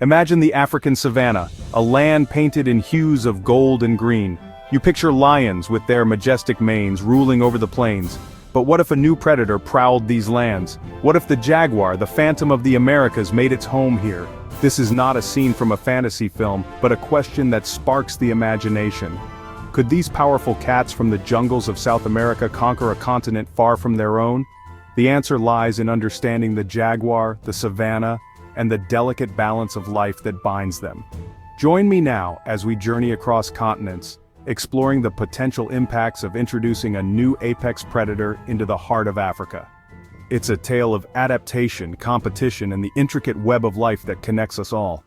Imagine the African savanna, a land painted in hues of gold and green. You picture lions with their majestic manes ruling over the plains. But what if a new predator prowled these lands? What if the jaguar, the phantom of the Americas, made its home here? This is not a scene from a fantasy film, but a question that sparks the imagination. Could these powerful cats from the jungles of South America conquer a continent far from their own? The answer lies in understanding the jaguar, the savanna, and the delicate balance of life that binds them. Join me now as we journey across continents, exploring the potential impacts of introducing a new apex predator into the heart of Africa. It's a tale of adaptation, competition, and the intricate web of life that connects us all.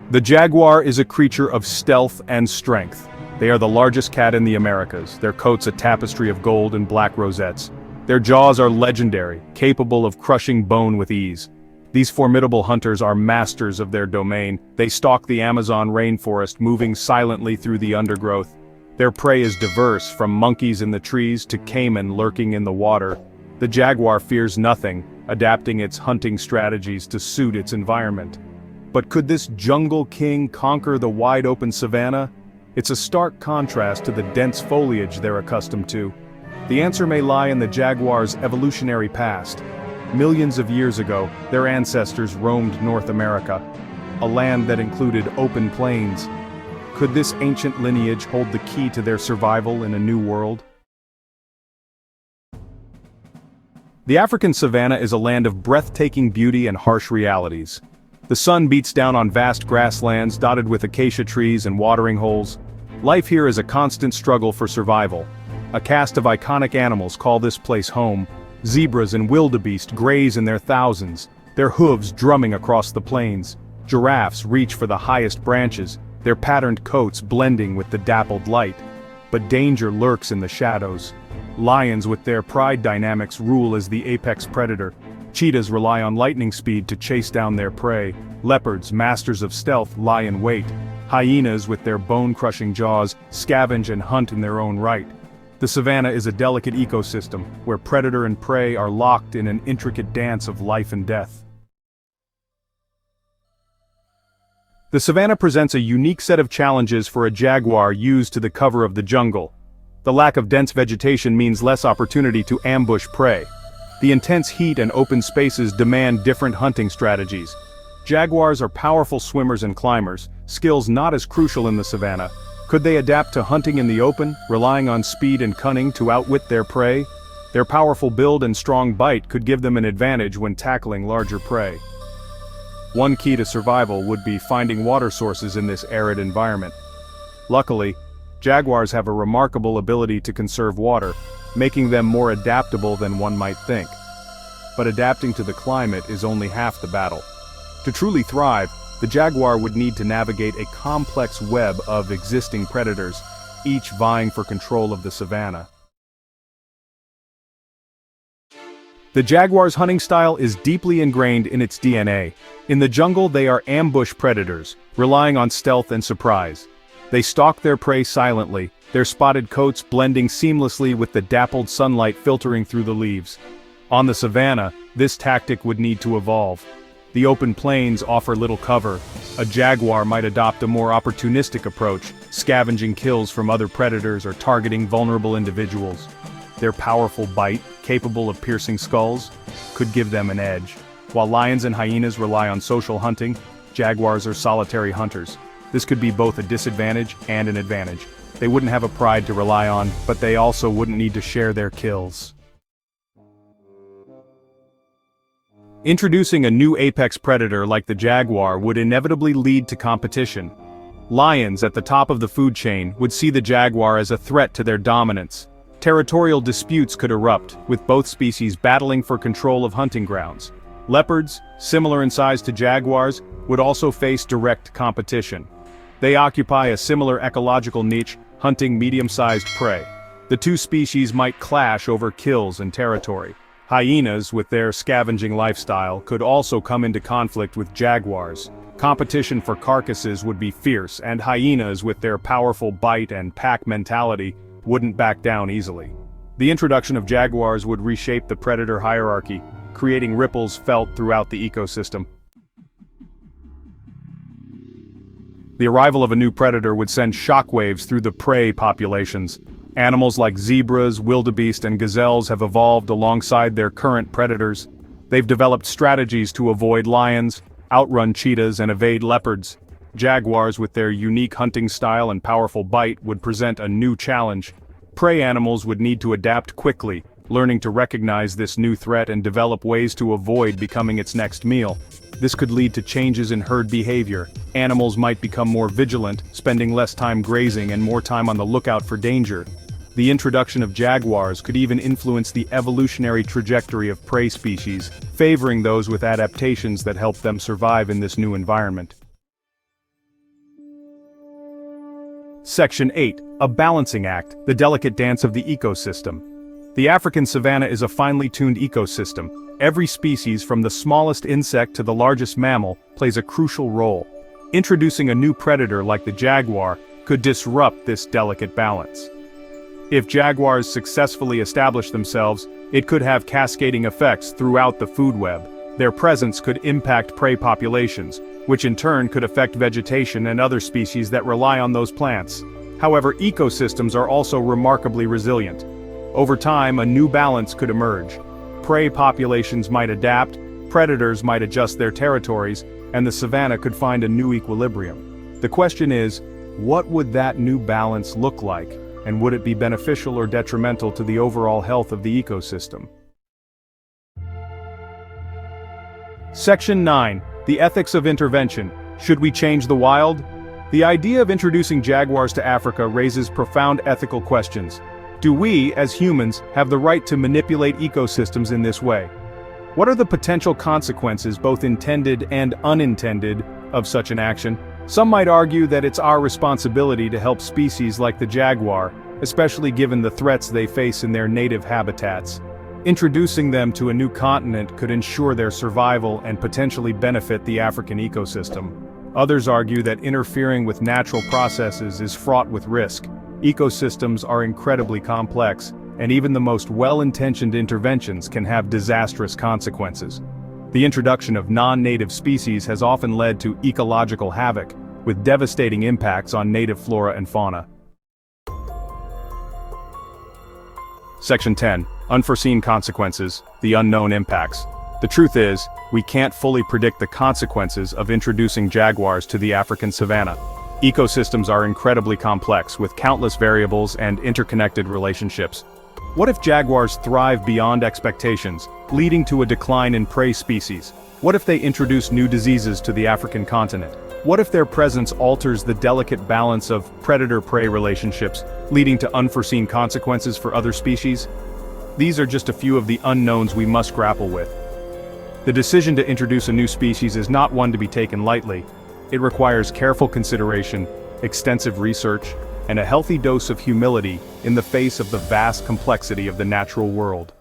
The jaguar is a creature of stealth and strength. They are the largest cat in the Americas, their coats a tapestry of gold and black rosettes. Their jaws are legendary, capable of crushing bone with ease. These formidable hunters are masters of their domain. They stalk the Amazon rainforest, moving silently through the undergrowth. Their prey is diverse, from monkeys in the trees to caiman lurking in the water. The jaguar fears nothing, adapting its hunting strategies to suit its environment. But could this jungle king conquer the wide-open savanna? It's a stark contrast to the dense foliage they're accustomed to. The answer may lie in the jaguar's evolutionary past. Millions of years ago, their ancestors roamed North America, a land that included open plains. Could this ancient lineage hold the key to their survival in a new world? The African savanna is a land of breathtaking beauty and harsh realities. The sun beats down on vast grasslands dotted with acacia trees and watering holes. Life here is a constant struggle for survival. A cast of iconic animals call this place home. Zebras and wildebeest graze in their thousands, their hooves drumming across the plains. Giraffes reach for the highest branches, their patterned coats blending with the dappled light. But danger lurks in the shadows. Lions with their pride dynamics rule as the apex predator. Cheetahs rely on lightning speed to chase down their prey. Leopards, masters of stealth, lie in wait. Hyenas with their bone-crushing jaws scavenge and hunt in their own right. The savanna is a delicate ecosystem, where predator and prey are locked in an intricate dance of life and death. The savanna presents a unique set of challenges for a jaguar used to the cover of the jungle. The lack of dense vegetation means less opportunity to ambush prey. The intense heat and open spaces demand different hunting strategies. Jaguars are powerful swimmers and climbers, skills not as crucial in the savanna. Could they adapt to hunting in the open, relying on speed and cunning to outwit their prey? Their powerful build and strong bite could give them an advantage when tackling larger prey. One key to survival would be finding water sources in this arid environment. Luckily, jaguars have a remarkable ability to conserve water, making them more adaptable than one might think. But adapting to the climate is only half the battle. To truly thrive, the jaguar would need to navigate a complex web of existing predators, each vying for control of the savanna. The jaguar's hunting style is deeply ingrained in its DNA. In the jungle, they are ambush predators, relying on stealth and surprise. They stalk their prey silently, their spotted coats blending seamlessly with the dappled sunlight filtering through the leaves. On the savanna, this tactic would need to evolve. The open plains offer little cover. A jaguar might adopt a more opportunistic approach, scavenging kills from other predators or targeting vulnerable individuals. Their powerful bite, capable of piercing skulls, could give them an edge. While lions and hyenas rely on social hunting, jaguars are solitary hunters. This could be both a disadvantage and an advantage. They wouldn't have a pride to rely on, but they also wouldn't need to share their kills. Introducing a new apex predator like the jaguar would inevitably lead to competition. Lions at the top of the food chain would see the jaguar as a threat to their dominance. Territorial disputes could erupt, with both species battling for control of hunting grounds. Leopards, similar in size to jaguars, would also face direct competition. They occupy a similar ecological niche, hunting medium-sized prey. The two species might clash over kills and territory. Hyenas, with their scavenging lifestyle, could also come into conflict with jaguars. Competition for carcasses would be fierce, and hyenas, with their powerful bite and pack mentality, wouldn't back down easily. The introduction of jaguars would reshape the predator hierarchy. creating ripples felt throughout the ecosystem. The arrival of a new predator would send shockwaves through the prey populations. Animals like zebras, wildebeest, and gazelles have evolved alongside their current predators. They've developed strategies to avoid lions, outrun cheetahs, and evade leopards. Jaguars, with their unique hunting style and powerful bite, would present a new challenge. Prey animals would need to adapt quickly, learning to recognize this new threat and develop ways to avoid becoming its next meal. This could lead to changes in herd behavior. Animals might become more vigilant, spending less time grazing and more time on the lookout for danger. The introduction of jaguars could even influence the evolutionary trajectory of prey species, favoring those with adaptations that help them survive in this new environment. Section 8. A balancing act, the delicate dance of the ecosystem. The African savanna is a finely tuned ecosystem. Every species, from the smallest insect to the largest mammal, plays a crucial role. Introducing a new predator like the jaguar could disrupt this delicate balance. If jaguars successfully establish themselves, it could have cascading effects throughout the food web. Their presence could impact prey populations, which in turn could affect vegetation and other species that rely on those plants. However, ecosystems are also remarkably resilient. Over time, a new balance could emerge. Prey populations might adapt, predators might adjust their territories, and the savanna could find a new equilibrium. The question is, what would that new balance look like, and would it be beneficial or detrimental to the overall health of the ecosystem? Section 9. The ethics of intervention. Should we change the wild? The idea of introducing jaguars to Africa raises profound ethical questions. Do we, as humans, have the right to manipulate ecosystems in this way? What are the potential consequences, both intended and unintended, of such an action? Some might argue that it's our responsibility to help species like the jaguar, especially given the threats they face in their native habitats. Introducing them to a new continent could ensure their survival and potentially benefit the African ecosystem. Others argue that interfering with natural processes is fraught with risk. Ecosystems are incredibly complex, and even the most well-intentioned interventions can have disastrous consequences. The introduction of non-native species has often led to ecological havoc, with devastating impacts on native flora and fauna. Section 10. Unforeseen consequences, the unknown impacts. The truth is, we can't fully predict the consequences of introducing jaguars to the African savanna. Ecosystems are incredibly complex, with countless variables and interconnected relationships. What if jaguars thrive beyond expectations, leading to a decline in prey species? What if they introduce new diseases to the African continent? What if their presence alters the delicate balance of predator-prey relationships, leading to unforeseen consequences for other species? These are just a few of the unknowns we must grapple with. The decision to introduce a new species is not one to be taken lightly. It requires careful consideration, extensive research, and a healthy dose of humility in the face of the vast complexity of the natural world.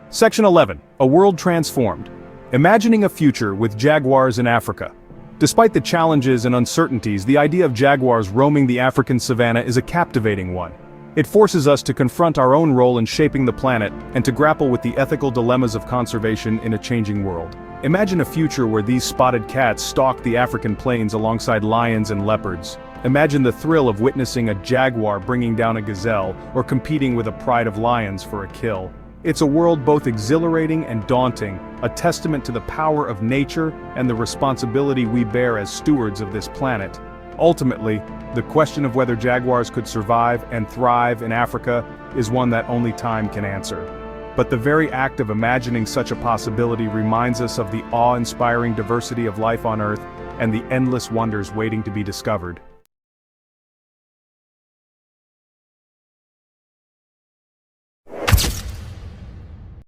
Section 11. A world transformed. Imagining a future with jaguars in Africa. Despite the challenges and uncertainties, the idea of jaguars roaming the African savanna is a captivating one. It forces us to confront our own role in shaping the planet and to grapple with the ethical dilemmas of conservation in a changing world. Imagine a future where these spotted cats stalk the African plains alongside lions and leopards. Imagine the thrill of witnessing a jaguar bringing down a gazelle or competing with a pride of lions for a kill. It's a world both exhilarating and daunting, a testament to the power of nature and the responsibility we bear as stewards of this planet. Ultimately, the question of whether jaguars could survive and thrive in Africa is one that only time can answer. But the very act of imagining such a possibility reminds us of the awe-inspiring diversity of life on Earth and the endless wonders waiting to be discovered.